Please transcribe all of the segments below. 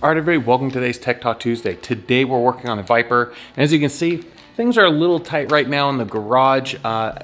All right, everybody, welcome to today's Tech Talk Tuesday. Today we're working on a Viper, and as you can see, things are a little tight right now in the garage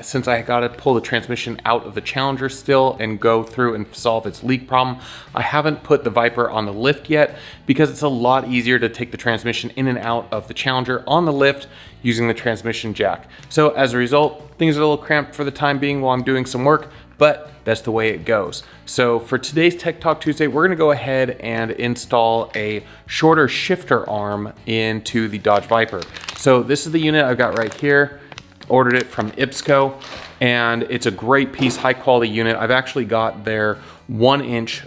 since I got to pull the transmission out of the Challenger still and go through and solve its leak problem. I haven't put the Viper on the lift yet because it's a lot easier to take the transmission in and out of the Challenger on the lift using the transmission jack. So as a result, things are a little cramped for the time being while I'm doing some work, but that's the way it goes. So for today's Tech Talk Tuesday, we're gonna go ahead and install a shorter shifter arm into the Dodge Viper. So this is the unit I've got right here. Ordered it from Ipsco, and it's a great piece, high quality unit. I've actually got their 1-inch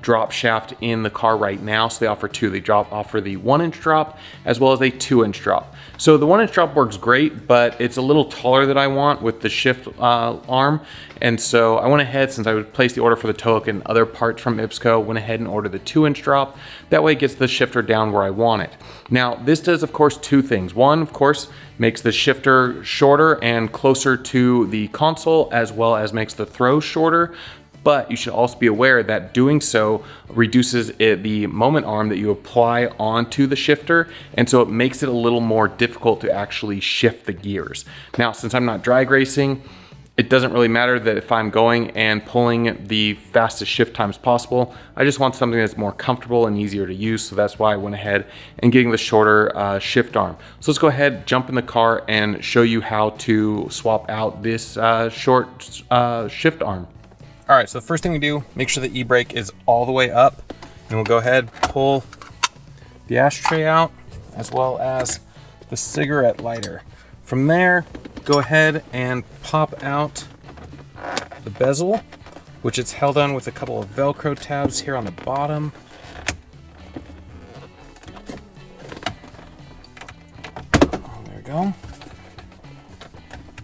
drop shaft in the car right now. So they offer two. They offer the 1-inch drop as well as a 2-inch drop. So the 1-inch drop works great, but it's a little taller than I want with the shift arm. And so I went ahead, since I would place the order for the tow hook and other parts from Ipsco, went ahead and ordered the 2-inch drop. That way it gets the shifter down where I want it. Now this does, of course, two things. One, of course, makes the shifter shorter and closer to the console, as well as makes the throw shorter. But you should also be aware that doing so reduces the moment arm that you apply onto the shifter, and so it makes it a little more difficult to actually shift the gears. Now, since I'm not drag racing, it doesn't really matter that if I'm going and pulling the fastest shift times possible. I just want something that's more comfortable and easier to use, so that's why I went ahead and getting the shorter shift arm. So let's go ahead, jump in the car, and show you how to swap out this short shift arm. All right, so the first thing we do, make sure the e-brake is all the way up, and we'll go ahead, pull the ashtray out, as well as the cigarette lighter. From there, go ahead and pop out the bezel, which it's held on with a couple of Velcro tabs here on the bottom. There we go.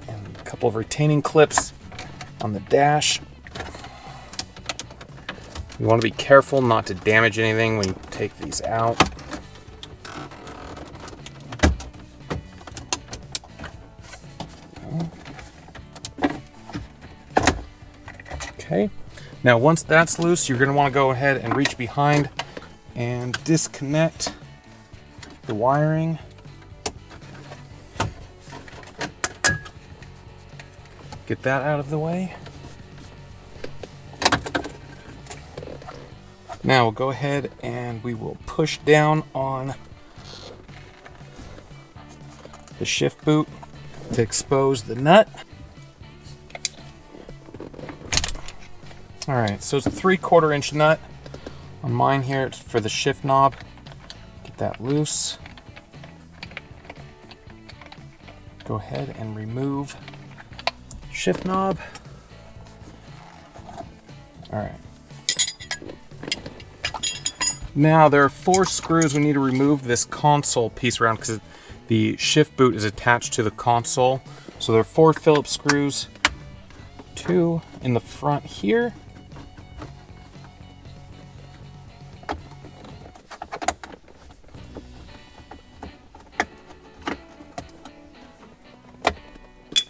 And a couple of retaining clips on the dash. You want to be careful not to damage anything when you take these out. Okay, now once that's loose, you're going to want to go ahead and reach behind and disconnect the wiring. Get that out of the way. Now we'll go ahead and we will push down on the shift boot to expose the nut. All right, so it's a 3/4 inch nut. On mine here, it's for the shift knob. Get that loose. Go ahead and remove shift knob. All right. Now there are 4 screws we need to remove this console piece around because the shift boot is attached to the console. So there are 4 Phillips screws, 2 in the front here.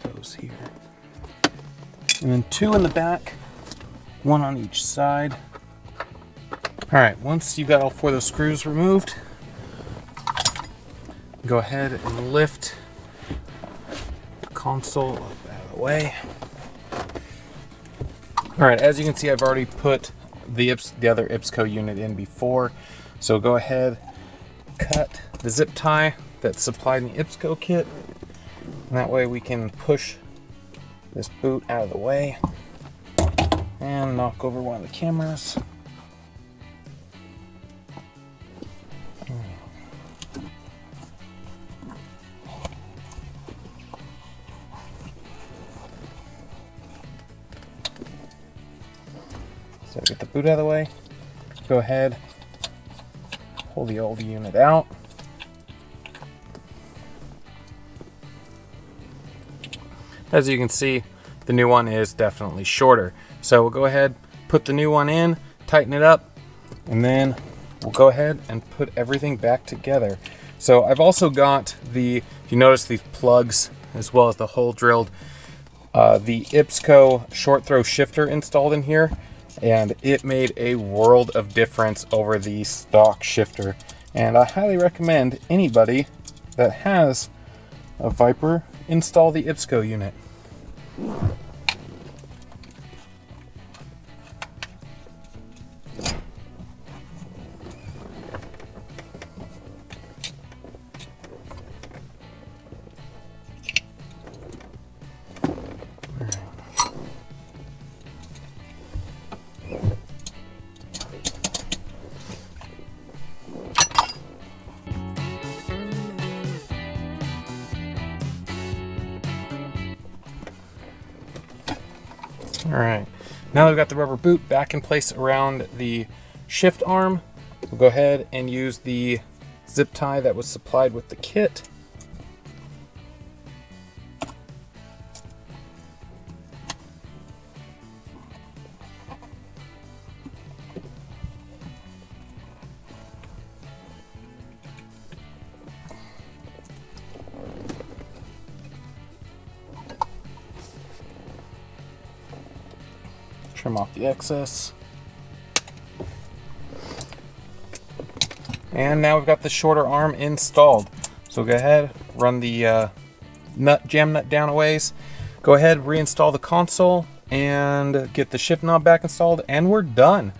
Those here. And then 2 in the back, 1 on each side. All right, once you've got all 4 of those screws removed, go ahead and lift the console up out of the way. All right, as you can see, I've already put the other Ipsco unit in before. So go ahead, cut the zip tie that's supplied in the Ipsco kit. And that way we can push this boot out of the way and knock over one of the cameras. So get the boot out of the way, go ahead, pull the old unit out. As you can see, the new one is definitely shorter. So we'll go ahead, put the new one in, tighten it up, and then we'll go ahead and put everything back together. So I've also got if you notice these plugs as well as the hole drilled, the Ipsco short throw shifter installed in here. and it made a world of difference over the stock shifter. And I highly recommend anybody that has a Viper install the Ipsco unit. All right, now that we've got the rubber boot back in place around the shift arm, we'll go ahead and use the zip tie that was supplied with the kit. Trim off the excess. And now we've got the shorter arm installed. So go ahead, run the jam nut down a ways. Go ahead, reinstall the console and get the shift knob back installed, and we're done.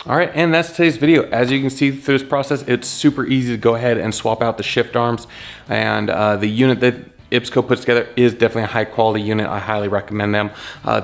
All right, and that's today's video. As you can see through this process, it's super easy to go ahead and swap out the shift arms, and the unit that Ipsco puts together is definitely a high quality unit. I highly recommend them.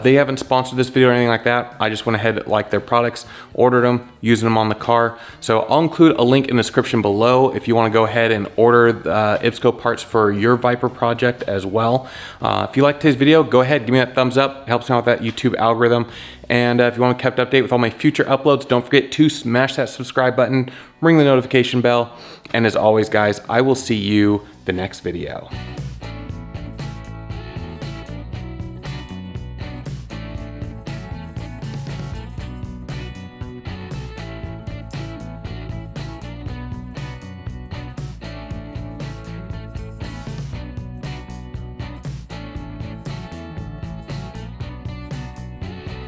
They haven't sponsored this video or anything like that. I just went ahead, liked their products, ordered them, using them on the car. So I'll include a link in the description below if you want to go ahead and order Ipsco parts for your Viper project as well. If you liked today's video, go ahead, give me that thumbs up. It helps me out with that YouTube algorithm. And if you want to keep up to date with all my future uploads, don't forget to smash that subscribe button, ring the notification bell, and as always, guys, I will see you the next video.